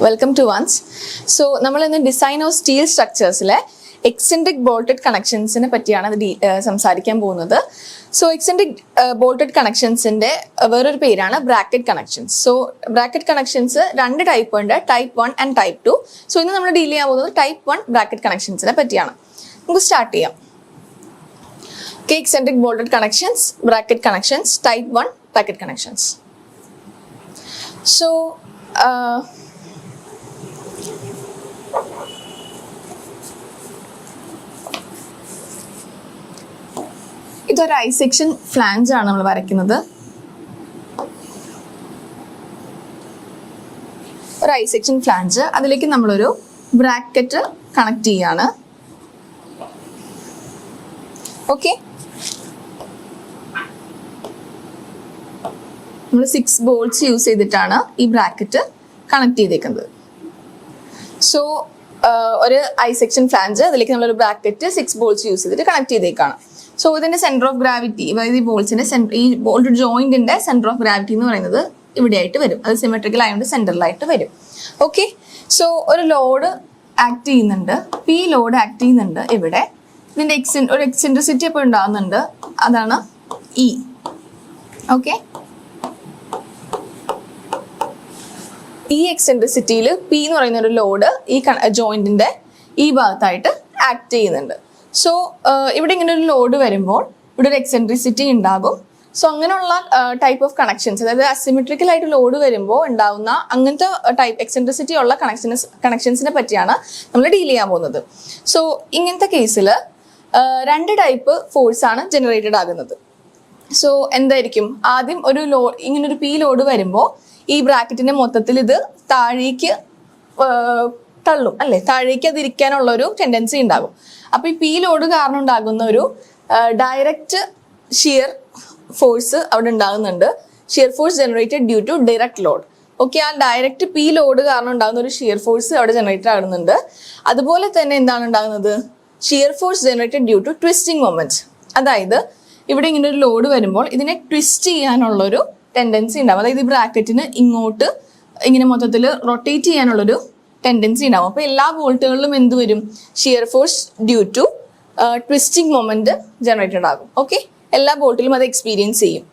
welcome to once. So, നമ്മൾ ഇന്ന് design of steel സ്ട്രക്ചേഴ്സിലെ എക്സെൻട്രിക് ബോൾട്ടഡ് കണക്ഷൻസിനെ പറ്റിയാണ് സംസാരിക്കാൻ പോകുന്നത്. സോ എക്സെൻട്രിക് ബോൾട്ടഡ് കണക്ഷൻസിന്റെ വേറൊരു പേരാണ് bracket connections. So bracket connections രണ്ട് ടൈപ്പ് ഉണ്ട്, ടൈപ്പ് 1 ആൻഡ് ടൈപ്പ് 2. സോ ഇന്ന് നമ്മൾ ഡീൽ ചെയ്യാൻ പോകുന്നത് ടൈപ്പ് 1 ബ്രാക്കറ്റ് കണക്ഷൻസിനെ പറ്റിയാണ്. നമുക്ക് സ്റ്റാർട്ട് ചെയ്യാം. Eccentric bolted connections, bracket connections, type 1 bracket connections. So, ഇതൊരു ഐ സെക്ഷൻ ഫ്ലാഞ്ച് ആണ് നമ്മൾ വരയ്ക്കുന്നത്. ഒരു ഐ സെക്ഷൻ ഫ്ലാഞ്ച്, അതിലേക്ക് നമ്മളൊരു ബ്രാക്കറ്റ് കണക്ട് ചെയ്യാണ്. ഓക്കെ, നമ്മൾ 6 bolts യൂസ് ചെയ്തിട്ടാണ് ഈ ബ്രാക്കറ്റ് കണക്ട് ചെയ്തേക്കുന്നത്. സോ ഒരു ഐ സെക്ഷൻ ഫ്ലാഞ്ച്, അതിലേക്ക് നമ്മളൊരു ബ്രാക്കറ്റ് 6 bolts യൂസ് ചെയ്തിട്ട് കണക്ട് ചെയ്തേക്കാണ്. സോ ഇതിന്റെ സെന്റർ ഓഫ് ഗ്രാവിറ്റി, അതായത് ഈ ബോൾസിന്റെ ഈ ബോൾട്ട് ജോയിന്റിന്റെ സെന്റർ ഓഫ് ഗ്രാവിറ്റി എന്ന് പറയുന്നത് ഇവിടെയായിട്ട് വരും. അത് സിമെട്രിക്കൽ ആയതുകൊണ്ട് സെന്ററിലായിട്ട് വരും. ഓക്കെ, സോ ഒരു ലോഡ് ആക്ട് ചെയ്യുന്നുണ്ട്, പി ലോഡ് ആക്ട് ചെയ്യുന്നുണ്ട് ഇവിടെ. ഇതിന്റെ ഒരു എക്സെൻട്രിസിറ്റി അപ്പോൾ ഉണ്ടാകുന്നുണ്ട്, അതാണ് ഇ. ഓക്കെ, ഈ എക്സെൻട്രിസിറ്റിയിൽ പി എന്ന് പറയുന്ന ഒരു ലോഡ് ഈ ജോയിന്റിന്റെ ഈ ഭാഗത്തായിട്ട് ആക്ട് ചെയ്യുന്നുണ്ട്. സോ ഇവിടെ ഇങ്ങനെ ഒരു ലോഡ് വരുമ്പോൾ ഇവിടെ ഒരു എക്സെൻട്രിസിറ്റി ഉണ്ടാകും. സോ അങ്ങനെയുള്ള ടൈപ്പ് ഓഫ് കണക്ഷൻസ്, അതായത് അസിമെട്രിക്കൽ ആയിട്ട് ലോഡ് വരുമ്പോൾ ഉണ്ടാകുന്ന അങ്ങനത്തെ ടൈപ്പ് എക്സെൻട്രിസിറ്റി ഉള്ള കണക്ഷൻസിനെ പറ്റിയാണ് നമ്മൾ ഡീൽ ചെയ്യാൻ പോകുന്നത്. സോ ഇങ്ങനത്തെ കേസിൽ രണ്ട് ടൈപ്പ് ഫോഴ്സ് ആണ് ജനറേറ്റഡ് ആകുന്നത്. സോ എന്തായിരിക്കും, ആദ്യം ഒരു ഇങ്ങനൊരു പി ലോഡ് വരുമ്പോൾ ഈ ബ്രാക്കറ്റിന്റെ മൊത്തത്തിൽ ഇത് താഴേക്ക് തള്ളും അല്ലെ, താഴേക്ക് അത് ഇരിക്കാനുള്ള ഒരു ടെൻഡൻസി ഉണ്ടാകും. അപ്പൊ ഈ പി ലോഡ് കാരണം ഉണ്ടാകുന്ന ഒരു ഡയറക്റ്റ് ഷിയർ ഫോഴ്സ് അവിടെ ഉണ്ടാകുന്നുണ്ട്. Shear force generated due to direct load. Okay, ആ ഡയറക്റ്റ് പി ലോഡ് കാരണം ഉണ്ടാകുന്ന ഒരു ഷിയർ ഫോഴ്സ് അവിടെ ജനറേറ്റഡ് ആകുന്നുണ്ട്. അതുപോലെ തന്നെ എന്താണ് ഉണ്ടാകുന്നത്, shear force generated due to twisting moments. അതായത് ഇവിടെ ഇങ്ങനെ ഒരു ലോഡ് വരുമ്പോൾ ഇതിനെ ട്വിസ്റ്റ് ചെയ്യാനുള്ളൊരു ടെൻഡൻസി ഉണ്ടാവും. അതായത് ഈ ബ്രാക്കറ്റിന് ഇങ്ങോട്ട് ഇങ്ങനെ മൊത്തത്തിൽ റൊട്ടേറ്റ് ചെയ്യാനുള്ളൊരു ടെൻഡൻസി ഉണ്ടാവും. അപ്പോൾ എല്ലാ വോൾട്ടുകളിലും എന്ത് വരും, shear force due to twisting moment generated ആകും. ഓക്കെ, എല്ലാ വോൾട്ടിലും അത് എക്സ്പീരിയൻസ് ചെയ്യും.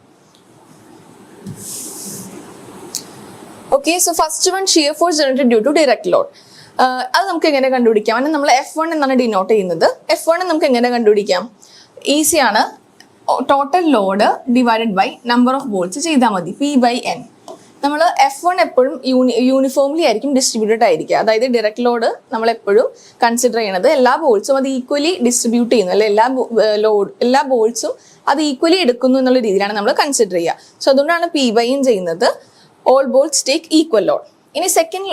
Okay, so first one shear force generated due to direct load. അത് നമുക്ക് എങ്ങനെ കണ്ടുപിടിക്കാം? അതിന് നമ്മൾ F1 എന്നാണ് ഡിനോട്ട് ചെയ്യുന്നത്. F1 നമുക്ക് എങ്ങനെ കണ്ടുപിടിക്കാം? ഈസിയാണ്, total load divided by number of bolts ചെയ്താൽ മതി, P/N. നമ്മൾ F1 എപ്പോഴും യൂണിഫോംലി ആയിരിക്കും ഡിസ്ട്രിബ്യൂട്ടഡ് ആയിരിക്കുക. അതായത് ഡയറക്റ്റ് ലോഡ് നമ്മൾ എപ്പോഴും കൺസിഡർ ചെയ്യണത് എല്ലാ ബോൾട്സും അത് ഈക്വലി ഡിസ്ട്രിബ്യൂട്ട് ചെയ്യുന്നു, അല്ലെ എല്ലാ ബോൾട്സും അത് ഈക്വലി എടുക്കുന്നു എന്നുള്ള രീതിയിലാണ് നമ്മൾ കൺസിഡർ ചെയ്യുക. സോ അതുകൊണ്ടാണ് P/N ചെയ്യുന്നത്. All bolts take equal load. ഇനി സെക്കൻഡ്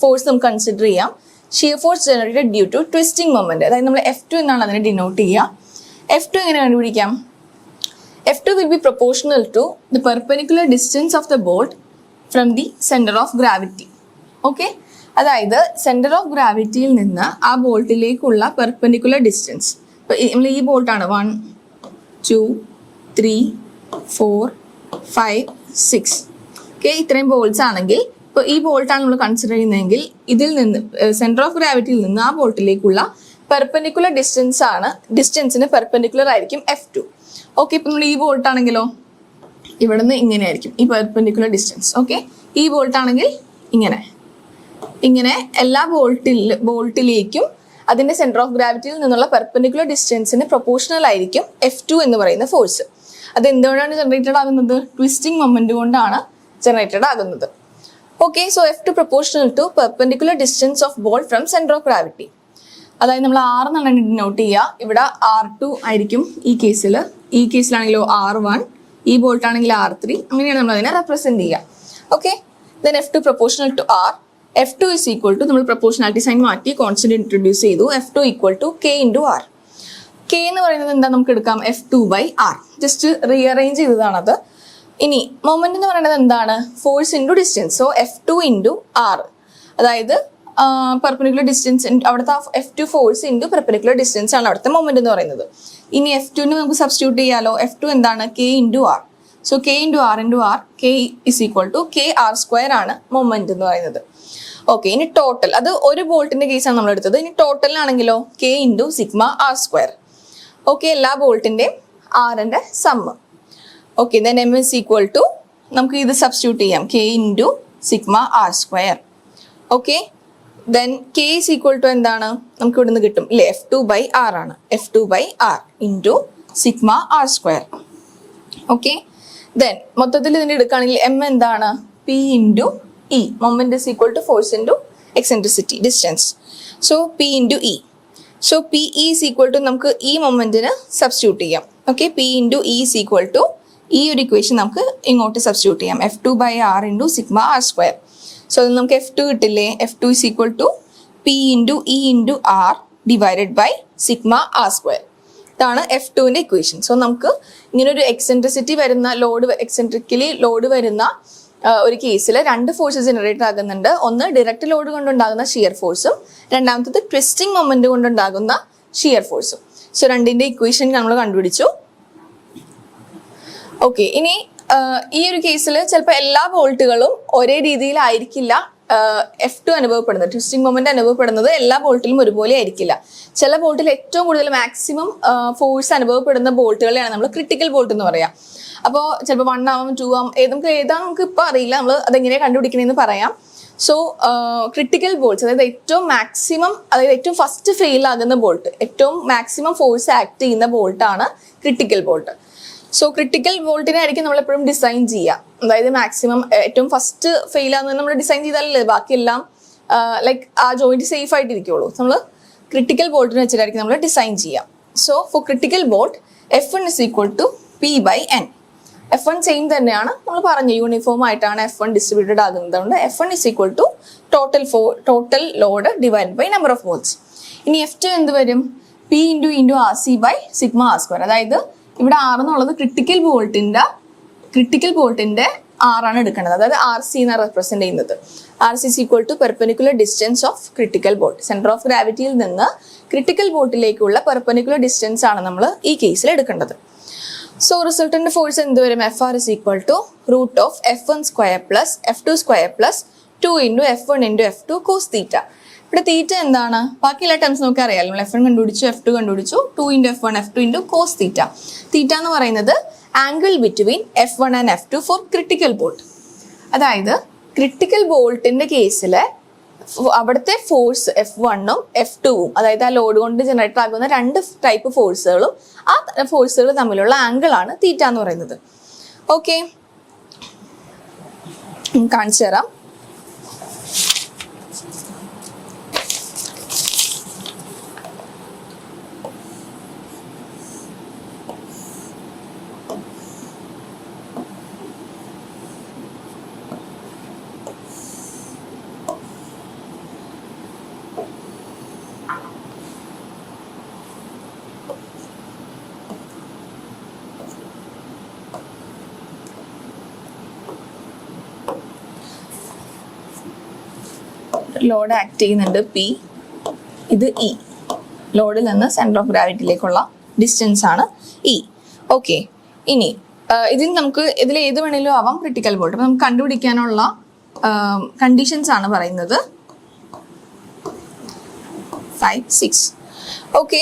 ഫോഴ്സ് നമുക്ക് കൺസിഡർ ചെയ്യാം, shear force generated due to twisting moment. അതായത് നമ്മൾ F2 എന്നാണ് അതിനെ ഡിനോട്ട് ചെയ്യുക. F2 എങ്ങനെ കണ്ടുപിടിക്കാം? F2 will be proportional to the perpendicular distance of the bolt from the center of gravity. Okay, അതായത് സെന്റർ ഓഫ് ഗ്രാവിറ്റിയിൽ നിന്ന് ആ ബോൾട്ടിലേക്കുള്ള പെർപെൻഡിക്കുലർ ഡിസ്റ്റൻസ്. നമ്മൾ ഈ ബോൾട്ടാണ് 1 2 3 4 5 6. ഓക്കെ, ഇത്രയും ബോൾട്ട്സ് ആണെങ്കിൽ ഇപ്പോൾ ഈ ബോൾട്ടാണ് നമ്മൾ കൺസിഡർ ചെയ്യുന്നതെങ്കിൽ ഇതിൽ നിന്ന് സെന്റർ ഓഫ് ഗ്രാവിറ്റിയിൽ നിന്ന് ആ ബോൾട്ടിലേക്കുള്ള പെർപെൻഡിക്കുലർ ഡിസ്റ്റൻസിന് പെർപെൻഡിക്കുലർ ആയിരിക്കും F2. ഓക്കെ, ഇപ്പം നമ്മൾ ഈ ബോൾട്ട് ആണെങ്കിലോ ഇവിടെ നിന്ന് ഇങ്ങനെ ആയിരിക്കും ഈ പെർപെൻഡിക്കുലർ ഡിസ്റ്റൻസ്. ഓക്കെ, ഈ ബോൾട്ട് ആണെങ്കിൽ ഇങ്ങനെ എല്ലാ ബോൾട്ടിലേക്കും അതിന്റെ സെന്റർ ഓഫ് ഗ്രാവിറ്റിയിൽ നിന്നുള്ള പെർപെൻഡിക്കുലർ ഡിസ്റ്റൻസിന് പ്രൊപ്പോർഷണൽ ആയിരിക്കും F2 എന്ന് പറയുന്ന ഫോഴ്സ്. അത് എന്തുകൊണ്ടാണ് ജനറേറ്റഡ് ആകുന്നത്? ട്വിസ്റ്റിംഗ് മൊമെന്റ് കൊണ്ടാണ് ജനറേറ്റഡ് ആകുന്നത്. Okay, so F2 proportional to perpendicular distance of ball from centre of gravity. അതായത് നമ്മൾ R എന്നാണ് ഡിനോട്ട് ചെയ്യുക. ഇവിടെ R2 ആയിരിക്കും ഈ കേസിലാണെങ്കിലോ R1, ഈ ബോൾട്ട് ആണെങ്കിൽ R3. അങ്ങനെയാണ് നമ്മൾ അതിനെ റെപ്രസെന്റ് ചെയ്യുക. Okay, then F2 proportional to R. F2 is equal to, നമ്മൾ പ്രൊപ്പോർഷണാലിറ്റി സൈൻ മാറ്റി കോൺസ്റ്റന്റ് ഇൻട്രൊഡ്യൂസ് ചെയ്തു. F2 equal to K into R. K എന്ന് പറയുന്നത് എന്താ, നമുക്ക് എടുക്കാം F2/R. ജസ്റ്റ് റീഅറേഞ്ച് ചെയ്തതാണത്. ഇനി മൊമെന്റ് എന്ന് പറയുന്നത് എന്താണ്, force into distance. So F2 into R, അതായത് പെർപെൻഡിക്കുലർ ഡിസ്റ്റൻസ്, അവിടുത്തെ F2 force into perpendicular distance ആണ് അവിടുത്തെ മൊമെന്റ് എന്ന് പറയുന്നത്. ഇനി F2 നമുക്ക് സബ്സ്റ്റിറ്റ്യൂട്ട് ചെയ്യാലോ. F2 എന്താണ്, K into R. So K into R into R, K is equal to KR² ആണ് മൊമെന്റ് എന്ന് പറയുന്നത്. ഓക്കെ, ഇനി ടോട്ടൽ, അത് ഒരു ബോൾട്ടിന്റെ കേസാണ് നമ്മൾ എടുത്തത്. ഇനി ടോട്ടലിനാണെങ്കിലോ K into sigma R square. Okay, എല്ലാ ബോൾട്ടിന്റെയും ആറിന്റെ sum. Okay, then M is equal to, നമുക്ക് ഇത് സബ്സ്റ്റിറ്റ്യൂട്ട് ചെയ്യാം, K into sigma R square. Okay, then K is equal to എന്താണ്, നമുക്ക് ഇവിടെ നിന്ന് കിട്ടും ഇല്ലേ, F2/R ആണ്. F2/R into sigma R square. Okay, then മൊത്തത്തിൽ ഇതിൻ്റെ എടുക്കുകയാണെങ്കിൽ M എന്താണ്, P into E. Moment is equal to force into eccentricity, distance. So P into E. So P is equal to നമുക്ക് ഈ മൊമെന്റിന് സബ്സ്റ്റിറ്റ്യൂട്ട് ചെയ്യാം. Okay, P into E is equal to ഈ ഒരു ഇക്വേഷൻ നമുക്ക് ഇങ്ങോട്ട് സബ്സ്റ്റിറ്റ്യൂട്ട് ചെയ്യാം, F2/R into sigma R square. So അത് നമുക്ക് F2 കിട്ടില്ലേ, F2 is equal to P into E into R divided by sigma R square. ഇതാണ് F2ന്റെ ഇക്വേഷൻ. സോ നമുക്ക് ഇങ്ങനെ ഒരു എക്സെൻട്രിസിറ്റി വരുന്ന എക്സെൻട്രിക്കലി ലോഡ് വരുന്ന ഒരു കേസിൽ രണ്ട് ഫോഴ്സസ് ജനറേറ്റ് ആകുന്നുണ്ട്. ഒന്ന് ഡയറക്റ്റ് ലോഡ് കൊണ്ടുണ്ടാകുന്ന ഷിയർ ഫോഴ്സും, രണ്ടാമത്തത് ട്വിസ്റ്റിംഗ് മൊമെന്റ് കൊണ്ടുണ്ടാകുന്ന ഷിയർ ഫോഴ്സും. സോ രണ്ടിന്റെ ഇക്വേഷൻ നമ്മൾ കണ്ടുപിടിച്ചു. ഓക്കെ, ഇനി ഈ ഒരു കേസിൽ ചിലപ്പോൾ എല്ലാ ബോൾട്ടുകളും ഒരേ രീതിയിലായിരിക്കില്ല F2 അനുഭവപ്പെടുന്നത്, ട്വിസ്റ്റിംഗ് മൊമെന്റ് അനുഭവപ്പെടുന്നത് എല്ലാ ബോൾട്ടിലും ഒരുപോലെ ആയിരിക്കില്ല. ചില ബോൾട്ടിൽ ഏറ്റവും കൂടുതൽ മാക്സിമം ഫോഴ്സ് അനുഭവപ്പെടുന്ന ബോൾട്ടുകളെയാണ് നമ്മൾ ക്രിട്ടിക്കൽ ബോൾട്ട് എന്ന് പറയാം. അപ്പോൾ ചിലപ്പോൾ 1 ആവും 2 ആവും, നമുക്ക് ഇപ്പം അറിയില്ല, നമ്മൾ അതെങ്ങനെയാണ് കണ്ടുപിടിക്കണമെന്ന് പറയാം. സോ ക്രിട്ടിക്കൽ ബോൾട്ട്സ്, അതായത് ഏറ്റവും മാക്സിമം, അതായത് ഏറ്റവും ഫസ്റ്റ് ഫെയിൽ ആകുന്ന ബോൾട്ട്, ഏറ്റവും മാക്സിമം ഫോഴ്സ് ആക്ട് ചെയ്യുന്ന ബോൾട്ടാണ് ക്രിട്ടിക്കൽ ബോൾട്ട്. സോ ക്രിട്ടിക്കൽ ബോൾട്ടിനെ ആയിരിക്കും നമ്മൾ എപ്പോഴും ഡിസൈൻ ചെയ്യുക, അതായത് മാക്സിമം ഏറ്റവും ഫസ്റ്റ് ഫെയിൽ ആകുന്നത് നമ്മൾ ഡിസൈൻ ചെയ്താലല്ലേ ബാക്കിയെല്ലാം ലൈക്ക് ആ ജോയിന്റ് സേഫ് ആയിട്ടിരിക്കുള്ളൂ. നമ്മൾ ക്രിട്ടിക്കൽ ബോൾട്ടിനെ വെച്ചിട്ടായിരിക്കും നമ്മൾ ഡിസൈൻ ചെയ്യുക. So for critical bolt F1 is equal to P/N. F1 same തന്നെയാണ്, നമ്മൾ പറഞ്ഞു യൂണിഫോം ആയിട്ടാണ് F1 ഡിസ്ട്രിബ്യൂട്ടഡ് ആകുന്നത്. കൊണ്ട് F1 is equal to total load divide by number of bolts. ഇനി F2 എന്ത് വരും, P into into RC by sigma R square. അതായത് ഇവിടെ R എന്നുള്ളത് ക്രിട്ടിക്കൽ ബോൾട്ടിന്റെ R ആണ് എടുക്കേണ്ടത്, അതായത് RC എന്നാണ് റെപ്രസെന്റ് ചെയ്യുന്നത്. RC is equal to perpendicular distance of critical bolt. Centre of ഗ്രാവിറ്റിയിൽ നിന്ന് ക്രിട്ടിക്കൽ ബോൾട്ടിലേക്കുള്ള പെർപെൻഡിക്കുലർ ഡിസ്റ്റൻസ് ആണ് നമ്മൾ ഈ കേസിൽ എടുക്കേണ്ടത്. സോ റിസൾട്ടന്റ് ഫോഴ്സ് എന്ത് വരും, FR is equal to root of F1 square plus F2 square plus 2 into F1 into F2 cos theta. ഇവിടെ തീറ്റ എന്താണ്, ബാക്കിയുള്ള ടേംസ് നമുക്ക് അറിയാം, നമ്മൾ F1 കണ്ടുപിടിച്ചു, F2 കണ്ടുപിടിച്ചു, 2 into F1 F2 into cos theta. Theta എന്ന് പറയുന്നത് angle between F1 and F2 for critical bolt. അതായത് ക്രിട്ടിക്കൽ ബോൾട്ടിന്റെ കേസിൽ അവിടുത്തെ ഫോഴ്സ് F1ഉം F2ഉം, അതായത് ആ ലോഡ് കൊണ്ട് ജനറേറ്റ് ആകുന്ന രണ്ട് ടൈപ്പ് ഫോഴ്സുകളും, ആ ഫോഴ്സുകൾ തമ്മിലുള്ള ആംഗിൾ ആണ് തീറ്റ എന്ന് പറയുന്നത്. ഓക്കെ, കാണിച്ചു തരാം. ലോഡ് ആക്ട് ചെയ്യുന്നുണ്ട് P, ഇത് E. ലോഡിൽ നിന്ന് സെന്റർ ഓഫ് ഗ്രാവിറ്റിയിലേക്കുള്ള ഡിസ്റ്റൻസ് ആണ് E. ഓക്കെ, ഇനി ഇതിൽ ഏത് വേണേലും ആവാം ക്രിട്ടിക്കൽ ബോൾട്ട്. അപ്പം നമുക്ക് കണ്ടുപിടിക്കാനുള്ള കണ്ടീഷൻസ് ആണ് പറയുന്നത് 5, 6. ഓക്കെ,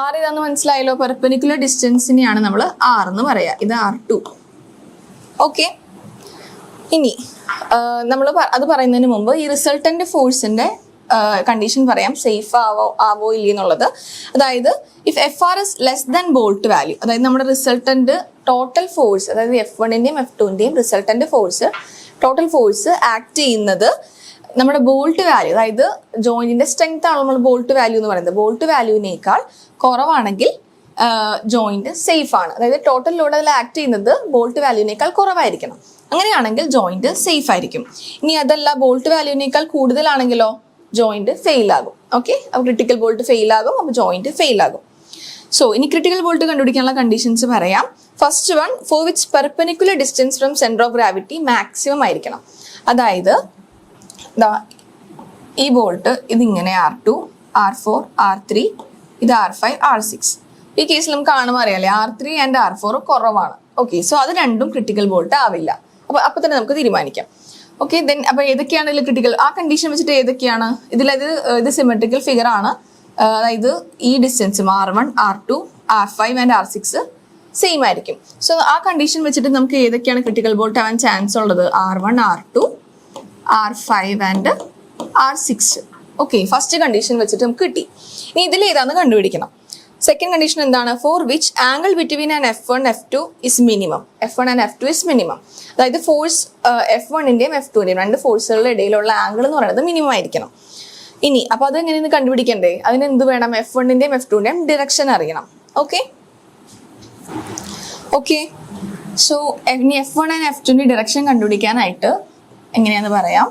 R ഇതാന്ന് മനസ്സിലായല്ലോ, പെർപെൻഡിക്കുലർ ഡിസ്റ്റൻസിനെയാണ് നമ്മൾ R എന്ന് പറയാ, ഇത് R2. ഓക്കെ, ഇനി നമ്മൾ അത് പറയുന്നതിന് മുമ്പ് ഈ റിസൾട്ടന്റ് ഫോഴ്സിന്റെ കണ്ടീഷൻ പറയാം, സേഫ് ആവോ ഇല്ല എന്നുള്ളത്. അതായത് if FR is less than bolt value, അതായത് നമ്മുടെ റിസൾട്ടന്റ് ടോട്ടൽ ഫോഴ്സ്, അതായത് F1ന്റെയും F2ന്റെയും resultant force, total force act ചെയ്യുന്നത് നമ്മുടെ ബോൾട്ട് വാല്യൂ, അതായത് ജോയിന്റിന്റെ സ്ട്രെങ്ത് ആണ് നമ്മൾ ബോൾട്ട് വാല്യൂ എന്ന് പറയുന്നത്, ബോൾട്ട് വാല്യൂവിനേക്കാൾ കുറവാണെങ്കിൽ ജോയിന്റ് സേഫ് ആണ്. അതായത് ടോട്ടൽ ലോഡ് അതിൽ ആക്ട് ചെയ്യുന്നത് ബോൾട്ട് വാല്യൂവിനേക്കാൾ കുറവായിരിക്കണം. അങ്ങനെയാണെങ്കിൽ ജോയിന്റ് സേഫ് ആയിരിക്കും. ഇനി അതല്ല, ബോൾട്ട് വാല്യൂവിനേക്കാൾ കൂടുതലാണെങ്കിലോ ജോയിന്റ് ഫെയിൽ ആകും. ഓക്കെ, അപ്പോൾ ക്രിട്ടിക്കൽ ബോൾട്ട് ഫെയിൽ ആകും, അപ്പോൾ ജോയിന്റ് ഫെയിൽ ആകും. സോ ഇനി ക്രിട്ടിക്കൽ ബോൾട്ട് കണ്ടുപിടിക്കാനുള്ള കണ്ടീഷൻസ് പറയാം. First one, for which perpendicular distance from centre of gravity maximum ആയിരിക്കണം. അതായത് ഈ ബോൾട്ട് ഇതിങ്ങനെ R2, R4, R3, ഇത് R5, R6. ഈ കേസിൽ നമുക്ക് കാണുമ്പോൾ അറിയാലേ R3 ആൻഡ് R4 കുറവാണ്. ഓക്കെ, സോ അത് രണ്ടും ക്രിട്ടിക്കൽ ബോൾട്ട് ആവില്ല. അപ്പൊ തന്നെ നമുക്ക് തീരുമാനിക്കാം. ഓക്കെ, ദെൻ അപ്പൊ ഏതൊക്കെയാണ് ഇതിൽ ക്രിട്ടിക്കൽ ആ കണ്ടീഷൻ വെച്ചിട്ട് ഏതൊക്കെയാണ് ഇത് സിമെട്രിക്കൽ ഫിഗർ ആണ്. അതായത് ഈ ഡിസ്റ്റൻസും R1, R2, R5 and R6 same ആയിരിക്കും. സോ ആ കണ്ടീഷൻ വെച്ചിട്ട് നമുക്ക് ഏതൊക്കെയാണ് ക്രിട്ടിക്കൽ ബോൾട്ട് ആവാൻ ചാൻസ് ഉള്ളത്? R1, R2, R5 and R6. Okay, first condition വെച്ചിട്ട് നമുക്ക് കിട്ടി. ഇനി ഇതിൽ ഏതാണെന്ന് കണ്ടുപിടിക്കണം. സെക്കൻഡ് കണ്ടീഷൻ എന്താണ്? For which angle between and F1, F2 is minimum. F1 and F2 is minimum. അതായത് ഫോഴ്സ് F1ന്റെയും F2ന്റെയും രണ്ട് ഫോഴ്സുകളുടെ ഇടയിലുള്ള ആംഗിൾ എന്ന് പറയുന്നത് മിനിമം ആയിരിക്കണം. ഇനി അപ്പൊ അത് എങ്ങനെയാണ് കണ്ടുപിടിക്കണ്ടേ? അതിന് എന്ത് വേണം? F1ന്റെയും F2ന്റെയും ഡിറക്ഷൻ അറിയണം. ഓക്കെ, സോ ഇനി F1 ആൻഡ് F2ന്റെ ഡിറക്ഷൻ കണ്ടുപിടിക്കാനായിട്ട് എങ്ങനെയാന്ന് പറയാം.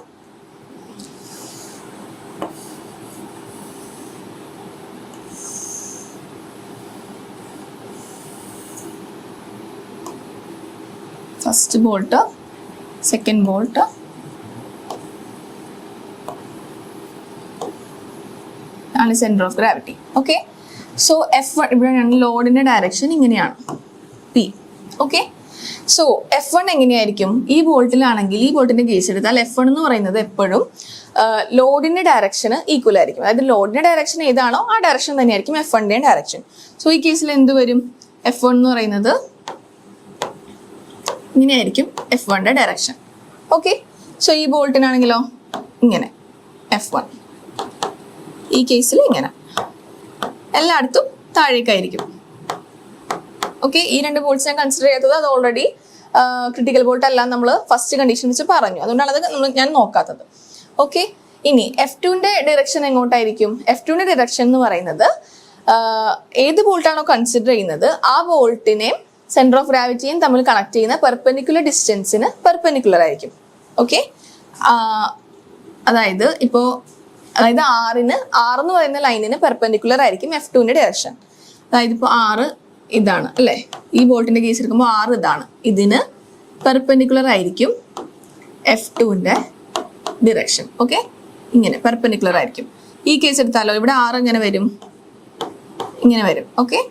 ഫസ്റ്റ് ബോൾട്ട്, സെക്കൻഡ് ബോൾട്ട്, ആണ് centre of gravity. Okay, so F1 ഇവിടെയാണ് ലോഡിന്റെ ഡയറക്ഷൻ ഇങ്ങനെയാണ് P. ഓക്കെ, സോ F1 എങ്ങനെയായിരിക്കും? ഈ ബോൾട്ടിലാണെങ്കിൽ ഈ ബോൾട്ടിന്റെ കേസ് എടുത്താൽ F1 എന്ന് പറയുന്നത് എപ്പോഴും ലോഡിന്റെ ഡയറക്ഷന് ഈക്വൽ ആയിരിക്കും. അതായത് ലോഡിന്റെ ഡയറക്ഷൻ ഏതാണോ ആ ഡയറക്ഷൻ തന്നെയായിരിക്കും F1ന്റെ ഡയറക്ഷൻ. സോ ഈ കേസിൽ എന്ത് വരും? F1 എന്ന് പറയുന്നത് ഇങ്ങനെയായിരിക്കും F1ന്റെ ഡയറക്ഷൻ. ഓക്കെ, സോ ഈ ബോൾട്ടിനാണെങ്കിലോ ഇങ്ങനെ F1, ഈ കേസിൽ ഇങ്ങനെ, എല്ലായിടത്തും താഴേക്കായിരിക്കും. ഓക്കെ, ഈ രണ്ട് ബോൾട്ട്സ് ഞാൻ കൺസിഡർ ചെയ്യാത്തത് അത് ഓൾറെഡി ക്രിട്ടിക്കൽ ബോൾട്ട് അല്ല നമ്മൾ ഫസ്റ്റ് കണ്ടീഷൻ വെച്ച് പറഞ്ഞു, അതുകൊണ്ടാണ് അത് ഞാൻ നോക്കാത്തത്. ഓക്കെ, ഇനി F2ന്റെ ഡിറക്ഷൻ എങ്ങോട്ടായിരിക്കും? F2ന്റെ ഡിറക്ഷൻ എന്ന് പറയുന്നത് ഏത് ബോൾട്ടാണോ കൺസിഡർ ചെയ്യുന്നത് ആ ബോൾട്ടിനെ സെന്റർ ഓഫ് ഗ്രാവിറ്റിയും തമ്മിൽ കണക്ട് ചെയ്യുന്ന പെർപെൻഡിക്കുലർ ഡിസ്റ്റൻസിന് പെർപെൻഡിക്കുലർ ആയിരിക്കും. ഓക്കെ, അതായത് ആർ എന്ന് പറയുന്ന ലൈനിന് പെർപെൻഡിക്കുലർ ആയിരിക്കും F2ന്റെ ഡയറക്ഷൻ. അതായത് ഇപ്പോൾ 6 ഇതാണ് അല്ലേ, ഈ ബോൾട്ടിന്റെ കേസ് എടുക്കുമ്പോൾ 6 ഇതാണ്, ഇതിന് പെർപെൻഡിക്കുലർ ആയിരിക്കും F2ന്റെ ഡിറക്ഷൻ. ഓക്കെ, ഇങ്ങനെ പെർപെൻഡിക്കുലർ ആയിരിക്കും. ഈ കേസ് എടുത്താലോ ഇവിടെ 6 ഇങ്ങനെ വരും, ഇങ്ങനെ വരും. ഓക്കെ,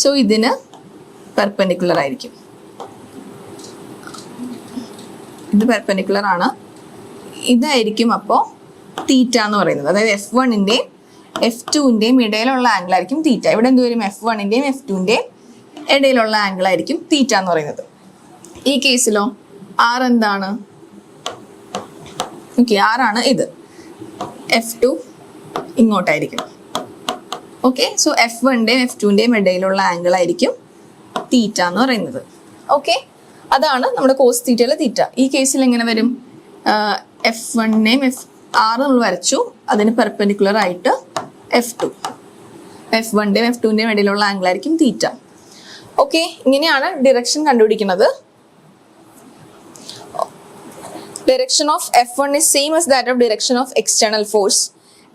സോ ഇതിന് പെർപെൻഡിക്കുലർ ആയിരിക്കും, ഇത് പെർപെൻഡിക്കുലർ ആണ്, ഇതായിരിക്കും അപ്പോൾ തീറ്റ എന്ന് പറയുന്നത്. അതായത് F1ന്റെയും F2ന്റെയും ഇടയിലുള്ള ആംഗിൾ ആയിരിക്കും തീറ്റ. ഇവിടെ എന്ത് വരും? F1ന്റെയും F2ന്റെയും ഇടയിലുള്ള ആംഗിൾ ആയിരിക്കും തീറ്റ എന്ന് പറയുന്നത്. ഈ കേസിലോ R എന്താണ്? ഓക്കെ, R ആണ് ഇത്, F2 ഇങ്ങോട്ടായിരിക്കും. ഓക്കെ, സോ F1ന്റെയും F2ന്റെയും ഇടയിലുള്ള ആംഗിൾ ആയിരിക്കും തീറ്റ എന്ന് പറയുന്നത്. ഓക്കെ, അതാണ് നമ്മുടെ കോസ് തീറ്റയിലെ തീറ്റ. ഈ കേസിൽ എങ്ങനെ വരും? F1നെയും R നമ്മൾ വരച്ചു, അതിന് പെർപെൻഡിക്കുലർ ആയിട്ട് F2, F1ന്റെയും F2ന്റെയും ഇടയിലുള്ള ആംഗിൾ ആയിരിക്കും തീറ്റ. ഓക്കെ, ഇങ്ങനെയാണ് ഡിറക്ഷൻ കണ്ടുപിടിക്കുന്നത്. Direction of F1 is same as that of direction of external force.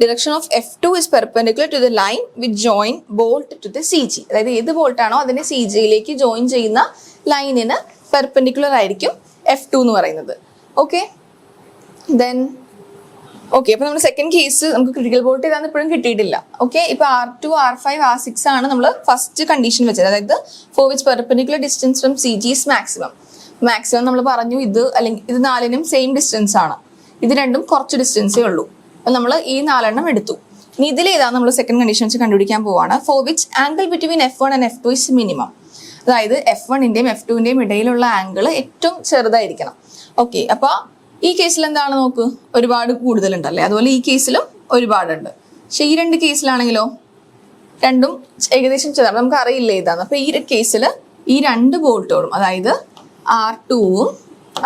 Direction of F2 is perpendicular to the line which join bolt to the CG. അതായത് ഏത് ബോൾട്ടാണോ അതിനെ CGയിലേക്ക് join ചെയ്യുന്ന ലൈനിന് perpendicular ആയിരിക്കും F2 എന്ന് പറയുന്നത്. ഓക്കെ, ദെൻ ഓക്കെ, അപ്പോൾ നമ്മുടെ സെക്കൻഡ് കേസ് നമുക്ക് ക്രിട്ടിക്കൽ ബോൾട്ട് ഏതാണെന്ന് ഇപ്പോഴും കിട്ടിയിട്ടില്ല. ഓക്കെ, ഇപ്പോൾ R2, R5, R6 ആണ് നമ്മൾ ഫസ്റ്റ് കണ്ടീഷൻ വെച്ചത്. അതായത് for which perpendicular distance from CG is maximum. Maximum നമ്മൾ പറഞ്ഞു ഇത് നാലിനും സെയിം ഡിസ്റ്റൻസ് ആണ്, ഇത് രണ്ടും കുറച്ച് ഡിസ്റ്റൻസേ ഉള്ളൂ. അപ്പം നമ്മൾ ഈ 4 എടുത്തു. ഇനി ഇതിലേതാണ് നമ്മൾ സെക്കൻഡ് കണ്ടീഷൻ വെച്ച് കണ്ടുപിടിക്കാൻ പോവാണ്. For which angle between F1 and F2 is minimum. അതായത് F1ന്റെയും F2ന്റെയും ഇടയിലുള്ള ആംഗിൾ ഏറ്റവും ചെറുതായിരിക്കണം. ഓക്കെ, അപ്പോൾ ഈ കേസിൽ എന്താണ് നോക്ക്, ഒരുപാട് കൂടുതലുണ്ടല്ലേ, അതുപോലെ ഈ കേസിലും ഒരുപാടുണ്ട്. പക്ഷെ ഈ രണ്ട് കേസിലാണെങ്കിലോ രണ്ടും ഏകദേശം ചെറുതാണ്, നമുക്ക് അറിയില്ല ഏതാണ്. അപ്പോൾ ഈ കേസിൽ ഈ രണ്ട് ബോൾട്ടുകളും, അതായത് R2ഉം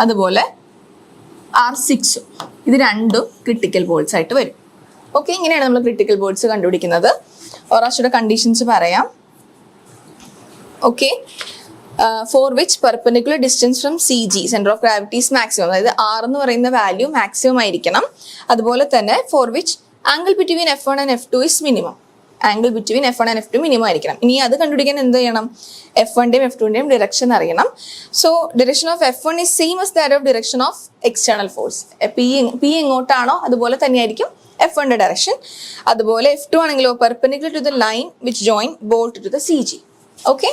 അതുപോലെ R6ഉം, ഇത് രണ്ടും ക്രിട്ടിക്കൽ ബോൾട്ട്സ് ആയിട്ട് വരും. ഓക്കെ, ഇങ്ങനെയാണ് നമ്മൾ ക്രിട്ടിക്കൽ ബോൾട്ട്സ് കണ്ടുപിടിക്കുന്നത്. ഒരാഴ്ചയുടെ കണ്ടീഷൻസ് പറയാം. Okay, for which perpendicular distance from CG centre of gravity is maximum. അതായത് R എന്ന് പറയുന്ന വാല്യൂ മാക്സിമം ആയിരിക്കണം. അതുപോലെ തന്നെ for which angle between F1 and F2 is minimum. Angle between F1 and F2 minimum ആയിരിക്കണം. ഇനി അത് കണ്ടുപിടിക്കാൻ എന്ത് ചെയ്യണം? F1ന്റെയും F2ന്റെയും ഡിറക്ഷൻ അറിയണം. So direction of F1 is same as that of direction of external force. P എങ്ങോട്ടാണോ അതുപോലെ തന്നെയായിരിക്കും F1ന്റെ ഡയറക്ഷൻ. അതുപോലെ F2 ആണെങ്കിലോ perpendicular to the line which join bolt to the CG. Okay,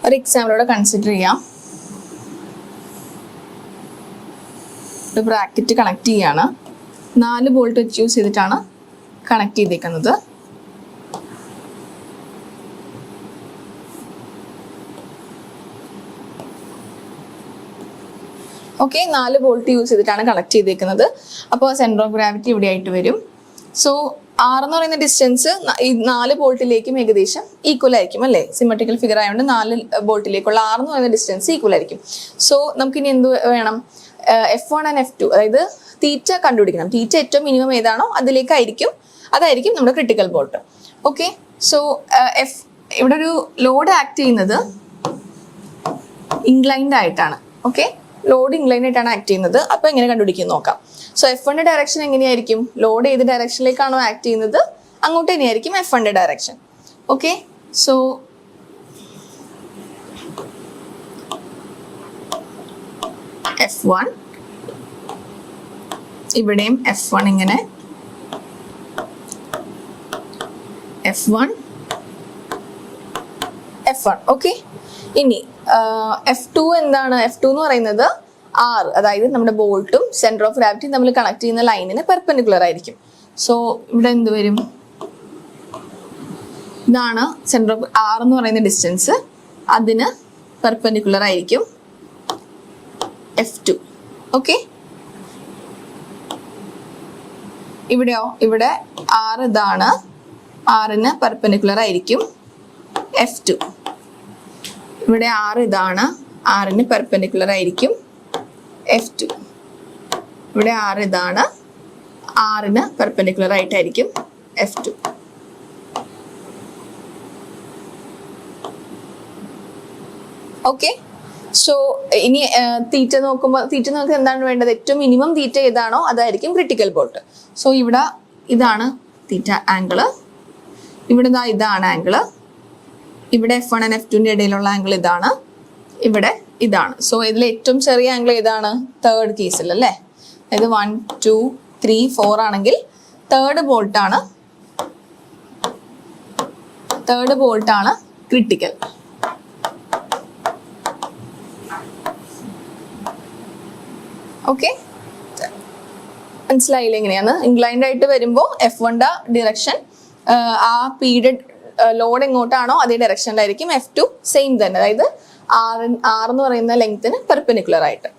ഒരു എക്സാമ്പിളോടെ കൺസിഡർ ചെയ്യാം. ഒരു ബ്രാക്കറ്റ് കണക്ട് ചെയ്യാണ്. 4 ബോൾട്ട് വെച്ച് യൂസ് ചെയ്തിട്ടാണ് കണക്ട് ചെയ്തേക്കുന്നത്. ഓക്കെ, 4 ബോൾട്ട് യൂസ് ചെയ്തിട്ടാണ് കണക്ട് ചെയ്തേക്കുന്നത്. അപ്പോൾ സെൻറ്റർ ഓഫ് ഗ്രാവിറ്റി ഇവിടെ ആയിട്ട് വരും. സോ R എന്ന് പറയുന്ന ഡിസ്റ്റൻസ് ഈ 4 ബോൾട്ടിലേക്കും ഏകദേശം ഈക്വൽ ആയിരിക്കും അല്ലേ? സിമെട്രിക്കൽ ഫിഗർ ആയതുകൊണ്ട് 4 ബോൾട്ടിലേക്കുള്ള R എന്ന് പറയുന്ന ഡിസ്റ്റൻസ് ഈക്വൽ ആയിരിക്കും. സോ നമുക്കിനി എന്ത് വേണം? F1 ആൻഡ് F2, അതായത് തീറ്റ കണ്ടുപിടിക്കണം. തീറ്റ ഏറ്റവും മിനിമം ഏതാണോ അതായിരിക്കും നമ്മുടെ ക്രിട്ടിക്കൽ ബോൾട്ട്. ഓക്കെ, സോ ഇവിടെ ഒരു ലോഡ് ആക്ട് ചെയ്യുന്നത് ഇൻക്ലൈൻഡ് ആയിട്ടാണ്. ഓക്കെ, ലോഡ് ഇൻക്ലൈൻഡ് ആയിട്ടാണ് ആക്ട് ചെയ്യുന്നത്. അപ്പോൾ എങ്ങനെ കണ്ടുപിടിക്കും നോക്കാം. സോ F1 ഡയറക്ഷൻ എങ്ങനെയായിരിക്കും? ലോഡ് ഏത് ഡയറക്ഷനിലേക്കാണോ ആക്ട് ചെയ്യുന്നത് അങ്ങോട്ട് തന്നെയായിരിക്കും F1 direction. Okay, so F1, ഇവിടെയും F1 ഇങ്ങനെ, F1. ഓക്കെ, ഇനി F2 എന്താണ്? F2 എന്ന് പറയുന്നത് R, അതായത് നമ്മുടെ ബോൾട്ടും സെന്റർ ഓഫ് ഗ്രാവിറ്റി നമ്മൾ കണക്ട് ചെയ്യുന്ന ലൈനിന് പെർപെൻഡിക്കുലർ ആയിരിക്കും. സോ ഇവിടെ എന്ത് വരും? ഇതാണ് സെന്റർ ഓഫ് R എന്ന് പറയുന്ന ഡിസ്റ്റൻസ്, അതിന് പെർപെൻഡിക്കുലർ ആയിരിക്കും F2. ഓക്കെ, ഇവിടെയോ? ഇവിടെ R ഇതാണ്, R-ന് പെർപെൻഡിക്കുലർ ആയിരിക്കും F2. ഇവിടെ R ഇതാണ്, R-ന് പെർപെൻഡിക്കുലർ ആയിരിക്കും F2. ഇവിടെ R ഇതാണ്, R-ന് പെർപെൻഡിക്കുലർ ആയിട്ടായിരിക്കും F2. ഓക്കെ, സോ ഇനി തീറ്റ നോക്കുക എന്താണ് വേണ്ടത്? ഏറ്റവും മിനിമം തീറ്റ ഏതാണോ അതായിരിക്കും ക്രിട്ടിക്കൽ ബോൾട്ട്. സോ ഇവിടെ ഇതാണ് തീറ്റ ആംഗിള്, ഇവിടെ ഇതാണ് ആംഗിള്, ഇവിടെ F1 ആൻഡ് F2 ഇടയിലുള്ള ആംഗിൾ ഇതാണ്, ഇവിടെ ഇതാണ്. സോ ഇതിൽ ഏറ്റവും ചെറിയ ആംഗിൾ ഏതാണ്? തേർഡ് കേസിൽ അല്ലേ? അതായത് 1, 2, 3, 4 ആണെങ്കിൽ തേർഡ് ബോൾട്ടാണ് ക്രിട്ടിക്കൽ. ഓക്കെ, മനസ്സിലായില്ല എങ്ങനെയാണ്? ഇൻക്ലൈൻഡ് ആയിട്ട് വരുമ്പോൾ F1 ഡിറക്ഷൻ ആ പീരിയഡ് ലോഡ് എങ്ങോട്ടാണോ അതേ ഡയറക്ഷനിലായിരിക്കും. F2 സെയിം തന്നെ, അതായത് R എന്ന് പറയുന്ന ലെങ്ത്തിന് പെർപെൻഡിക്കുലർ ആയിട്ട്.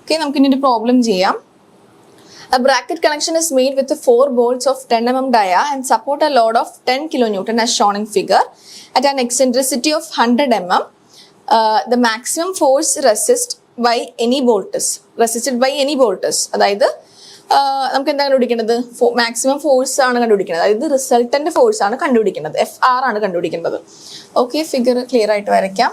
ഓക്കെ, നമുക്കിനി ഒരു പ്രോബ്ലം ചെയ്യാം. A bracket connection is made with 4 bolts of 10 mm dia and support a load of 10 kilonewton as shown in figure at an eccentricity of 100 mm. The maximum force resisted by any bolt is അതായത് നമുക്ക് എന്താണ് കണ്ടുപിടിക്കേണ്ടത്? Maximum force ആണ് കണ്ടുപിടിക്കുന്നത്, അതായത് resultant force ആണ് കണ്ടുപിടിക്കുന്നത്, FR ആണ് കണ്ടുപിടിക്കേണ്ടത്. ഓക്കെ, ഫിഗർ ക്ലിയർ ആയിട്ട് വരയ്ക്കാം.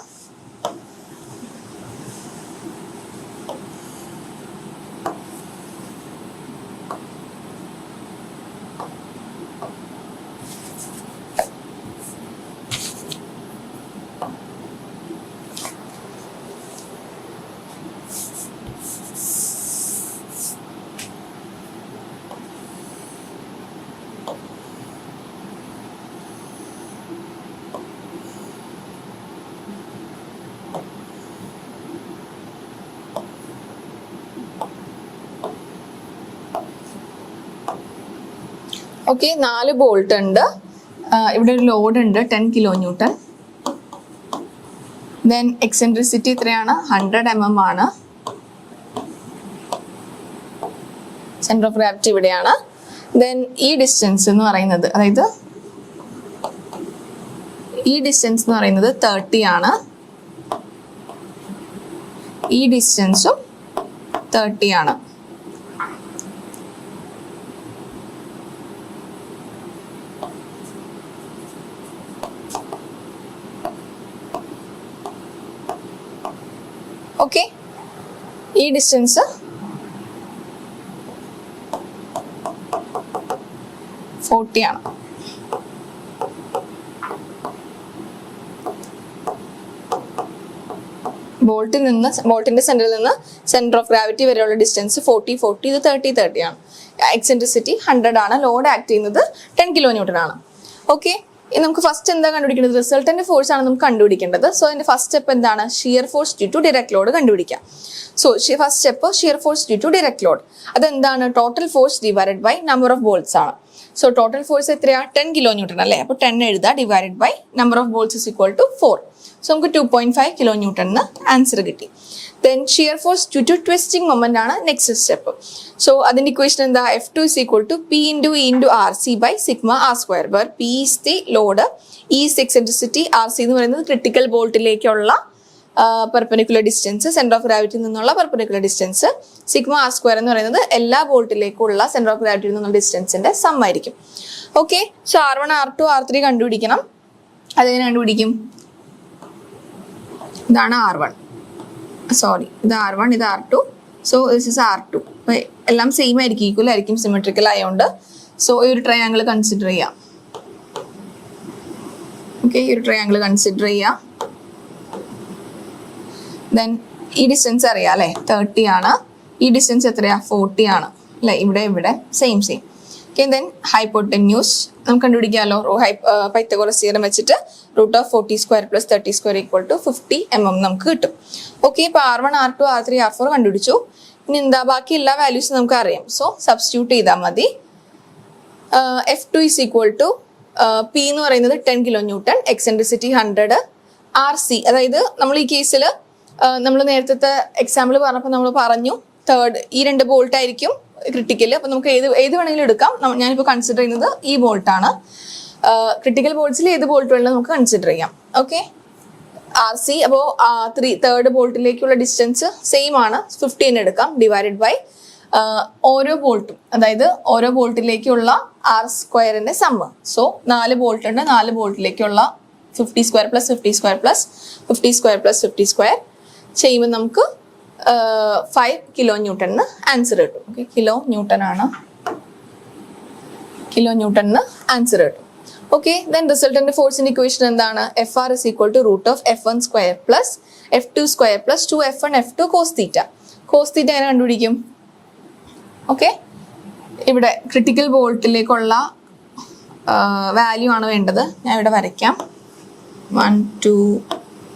ഓക്കെ, 4 ബോൾട്ട് ഉണ്ട്, ഇവിടെ ഒരു ലോഡ് ഉണ്ട് 10 kilonewton. ദെൻ എക്സെൻട്രിസിറ്റി എത്രയാണ്? 100 mm ആണ്. സെന്റർ ഓഫ് ഗ്രാവിറ്റി ഇവിടെയാണ്. ദെൻ ഈ ഡിസ്റ്റൻസ് എന്ന് പറയുന്നത്, അതായത് ഈ ഡിസ്റ്റൻസ് എന്ന് പറയുന്നത് 30 ആണ്. ഈ ഡിസ്റ്റൻസും 30 ആണ്. ഓക്കെ, ഈ ഡിസ്റ്റൻസ് 40 ആണ്. ബോൾട്ടിന്റെ സെന്ററിൽ നിന്ന് സെന്റർ ഓഫ് ഗ്രാവിറ്റി വരെയുള്ള ഡിസ്റ്റൻസ് 40, ഇത് 30 ആണ്. എക്സെൻട്രിസിറ്റി 100 ആണ്. ലോഡ് ആക്ട് ചെയ്യുന്നത് 10 kilonewton ആണ്. ഓക്കെ, ഇനി നമുക്ക് ഫസ്റ്റ് എന്താ കണ്ടുപിടിക്കേണ്ടത്? റിസൾട്ടന്റ് ഫോഴ്സ് ആണ് നമുക്ക് കണ്ടുപിടിക്കേണ്ടത്. സോ അതിന്റെ ഫസ്റ്റ് സ്റ്റെപ്പ് എന്താണ്? Shear force due to direct load കണ്ടുപിടിക്കാം. So first step shear force due to direct load. അതെന്താണ്? Total force divided by number of bolts ആണ്. സോ ടോട്ടൽ ഫോഴ്സ് എത്രയാ? 10 കിലോ ന്യൂട്ടൺ അല്ലേ? അപ്പോൾ 10 എഴുതുക, divided by number of bolts is equal to 4. So നമുക്ക് 2.5 kilo newton എന്ന് answer കിട്ടി. Then shear force due to twisting moment ആണ് next step. So അതിന്റെ ഇക്വേഷൻ എന്താ? F2 is equal to P into E into RC by sigma R square, where P is the load, E is eccentricity, RC എന്ന് പറയുന്നത് critical ബോൾട്ടിലേക്കുള്ള perpendicular distance, centre of ഗ്രാവിറ്റിയിൽ നിന്നുള്ള perpendicular distance, sigma R square എന്ന് പറയുന്നത് എല്ലാ ബോൾട്ടിലേക്കുള്ള centre of ഗ്രാവിറ്റിയിൽ നിന്നുള്ള ഡിസ്റ്റൻസിന്റെ സം ആയിരിക്കും. Okay, so R1 R2 R3 കണ്ടുപിടിക്കണം. അതെങ്ങനെ കണ്ടുപിടിക്കും? ഇതാണ് R1, സോറി ഇത് R1, ഇത് R2. So this is R2. അപ്പോൾ എല്ലാം സെയിം ആയിരിക്കും, ഈക്വൽ ആയിരിക്കും, സിമെട്രിക്കൽ ആയതുകൊണ്ട്. സോ ഈ ഒരു ട്രയാങ്കിൾ കൺസിഡർ ചെയ്യാം. ഓക്കെ, ഈ ഒരു ട്രയാങ്കിൾ കൺസിഡർ ചെയ്യാം. ദെൻ ഈ ഡിസ്റ്റൻസ് അറിയാം അല്ലേ? 30 ആണ്. ഈ ഡിസ്റ്റൻസ് എത്രയാ? 40 ആണ് അല്ലേ? ഇവിടെ സെയിം. ഓക്കെ, ദെൻ ഹൈപ്പോട്ടന്യൂസ് നമുക്ക് കണ്ടുപിടിക്കാമല്ലോ. പൈത്തഗോറസ് തിയറം വെച്ചിട്ട് √40² + 30² = 50 mm നമുക്ക് കിട്ടും. ഓക്കെ, ഇപ്പോൾ R1 R2 R3 R4 കണ്ടുപിടിച്ചു. ഇനി എന്താ? ബാക്കി എല്ലാ വാല്യൂസും നമുക്ക് അറിയാം. സോ സബ്സ്റ്റിറ്റ്യൂട്ട് ചെയ്താൽ മതി. F2 is equal to P എന്ന് പറയുന്നത് 10 കിലോ ന്യൂട്ടൺ, എക്സെൻട്രിസിറ്റി 100, RC അതായത് നമ്മൾ ഈ കേസിൽ നമ്മൾ നേരത്തെ എക്സാമ്പിൾ പറഞ്ഞപ്പോൾ നമ്മൾ പറഞ്ഞു ഈ 2 ബോൾട്ട് ആയിരിക്കും ക്രിട്ടിക്കൽ. അപ്പോൾ നമുക്ക് ഏത് വേണമെങ്കിലും എടുക്കാം. ഞാനിപ്പോൾ കൺസിഡർ ചെയ്യുന്നത് ഈ ബോൾട്ടാണ്. ക്രിട്ടിക്കൽ ബോൾട്ട്സിൽ ഏത് ബോൾട്ട് വേണമെങ്കിലും നമുക്ക് കൺസിഡർ ചെയ്യാം. ഓക്കെ, RC അപ്പോൾ തേർഡ് ബോൾട്ടിലേക്കുള്ള ഡിസ്റ്റൻസ് സെയിം ആണ്, 50 എടുക്കാം, ഡിവൈഡഡ് ബൈ ഓരോ ബോൾട്ടും, അതായത് ഓരോ ബോൾട്ടിലേക്കുള്ള R² സമ്മ്. സോ 4 ബോൾട്ട് ഉണ്ട്, 4 ബോൾട്ടിലേക്കുള്ള 50² + 50² + 50² + 50² ചെയ്യുമ്പോൾ നമുക്ക് 5 കിലോ ന്യൂട്ടൺ ആൻസർ കിട്ടും. ഓക്കെ, കിലോ ന്യൂട്ടൺ ആൻസർ കിട്ടും. ഓക്കെ, ദെൻ റിസൾട്ടന്റ് ഫോഴ്സിന്റെ ഇക്വേഷൻ എന്താണ്? FR is equal to √F1² + F2² + 2F1 F2 cos θ. cos θ എങ്ങനെ കണ്ടുപിടിക്കും? ഓക്കെ, ഇവിടെ ക്രിട്ടിക്കൽ ബോൾട്ടിലേക്കുള്ള വാല്യൂ ആണ് വേണ്ടത്. ഞാൻ ഇവിടെ വരയ്ക്കാം. 1 2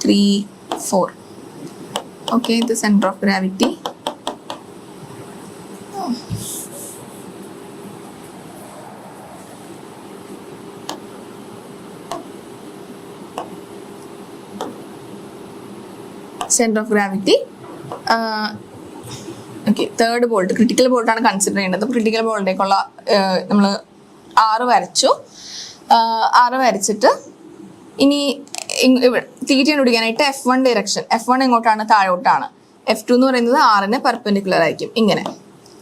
3 4. ഓക്കെ, ഇത് centre of gravity. Centre of gravity. Okay, third bolt critical ബോൾട്ടാണ് കൺസിഡർ ചെയ്യുന്നത്. ക്രിട്ടിക്കൽ ബോൾട്ടിലേക്കുള്ള നമ്മൾ 6 വരച്ചു. 6 വരച്ചിട്ട് ഇനി തീറ്റ കണ്ടുപിടിക്കാനായിട്ട് F1 ഡയറക്ഷൻ. F1 എങ്ങോട്ടാണ്? താഴോട്ടാണ്. F2 എന്ന് പറയുന്നത് R-ന് പെർപെൻഡിക്കുലർ ആയിരിക്കും, ഇങ്ങനെ.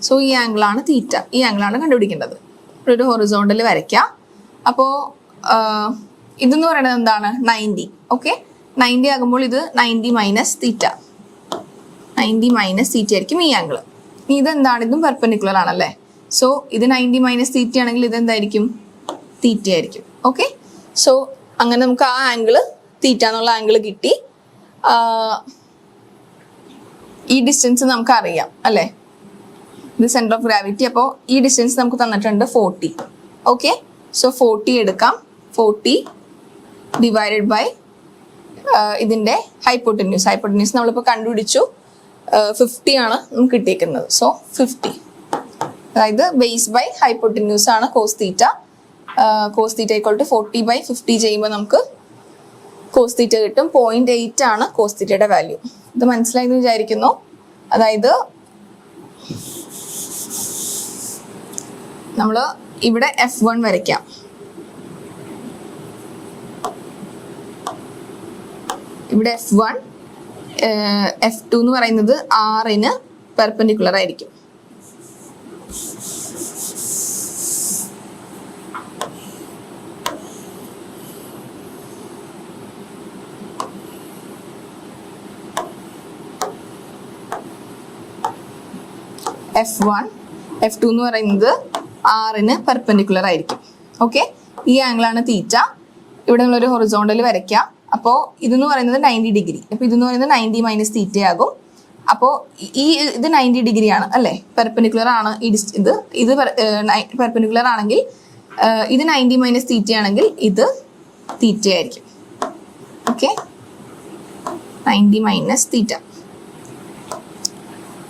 സോ ഈ ആംഗിളാണ് തീറ്റ. ഈ ആംഗിളാണ് കണ്ടുപിടിക്കേണ്ടത്. ഒരു ഹൊറിസോണ്ടൽ വരയ്ക്കാം. അപ്പോൾ ഇതെന്ന് പറയുന്നത് എന്താണ്? 90. ഓക്കെ, 90 ആകുമ്പോൾ ഇത് 90 മൈനസ് തീറ്റ. 90 മൈനസ് തീറ്റ ആയിരിക്കും ഈ ആംഗിൾ. ഇനി ഇതെന്താണ്? ഇതും പെർപെൻഡിക്കുലർ ആണല്ലേ? സോ ഇത് 90 മൈനസ് തീറ്റ ആണെങ്കിൽ ഇതെന്തായിരിക്കും? തീറ്റ ആയിരിക്കും. ഓക്കെ, സോ അങ്ങനെ നമുക്ക് ആ ആംഗിള് തീറ്റ എന്നുള്ള ആംഗിള് കിട്ടി. ഈ ഡിസ്റ്റൻസ് നമുക്ക് അറിയാം അല്ലേ? ഇത് സെന്റർ ഓഫ് ഗ്രാവിറ്റി. അപ്പോൾ ഈ ഡിസ്റ്റൻസ് നമുക്ക് തന്നിട്ടുണ്ട് 40. ഓക്കെ, സോ 40 എടുക്കാം. 40 ഡിവൈഡഡ് ബൈ ഇതിൻ്റെ ഹൈപ്പോട്ടന്യൂസ് നമ്മളിപ്പോൾ കണ്ടുപിടിച്ചു. 50 ആണ് നമുക്ക് കിട്ടിയിരിക്കുന്നത്. സോ 50, അതായത് ബേസ് ബൈ ഹൈപ്പോട്ടന്യൂസ് ആണ് കോസ് തീറ്റ. കോസ് തീറ്റ = 40/50 ചെയ്യുമ്പോൾ നമുക്ക് കോസ് തീറ്റ കിട്ടും. 0.8 ആണ് കോസ് തീറ്റയുടെ വാല്യൂ. ഇത് മനസ്സിലായെന്ന് വിചാരിക്കുന്നു. അതായത് നമ്മൾ ഇവിടെ F1 വരയ്ക്കാം. ഇവിടെ F1, F2 എന്ന് പറയുന്നത് R-ന് പെർപെൻഡിക്കുലർ ആയിരിക്കും. F1 F2 എന്ന് പറയുന്നത് R-ന് പെർപെൻഡിക്കുലർ ആയിരിക്കും. ഓക്കെ, ഈ ആംഗിളാണ് തീറ്റ. ഇവിടെ നമ്മളൊരു ഹൊറിസോണ്ടൽ വരയ്ക്കാം. അപ്പോൾ ഇതെന്ന് പറയുന്നത് 90 ഡിഗ്രി. അപ്പോൾ ഇതെന്ന് പറയുന്നത് 90 മൈനസ് തീറ്റ ആകും. അപ്പോൾ ഇത് 90 ഡിഗ്രി ആണ് അല്ലേ? പെർപെൻഡിക്കുലർ ആണ്. ഇത് പെർപെൻഡിക്കുലർ ആണെങ്കിൽ ഇത് 90 മൈനസ് തീറ്റ ആണെങ്കിൽ ഇത് തീറ്റ ആയിരിക്കും. Okay, 90 minus theta.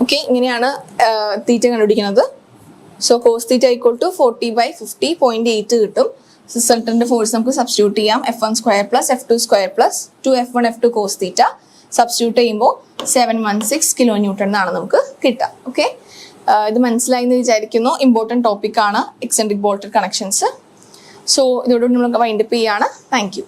ഓക്കെ, ഇങ്ങനെയാണ് തീറ്റ കണ്ടുപിടിക്കുന്നത്. So cos theta equal to 40/50 0.8 കിട്ടും. റിസൾട്ടന്റ് ഫോഴ്സ് നമുക്ക് സബ്സ്റ്റിറ്റ്യൂട്ട് ചെയ്യാം. F1² plus F2² plus 2F1 F2 cos theta substitute ചെയ്യുമ്പോൾ 716 കിലോ ന്യൂട്ടൺ എന്നാണ് നമുക്ക് കിട്ടുക. ഓക്കെ, ഇത് മനസ്സിലായി എന്ന് വിചാരിക്കുന്നു. ഇമ്പോർട്ടൻറ്റ് ടോപ്പിക്കാണ് എക്സെൻട്രിക് ബോൾട്ടഡ് കണക്ഷൻസ്. സോ ഇതോടുകൂടി നമ്മൾ വൈൻഡപ്പ് ചെയ്യാണ്. Thank you.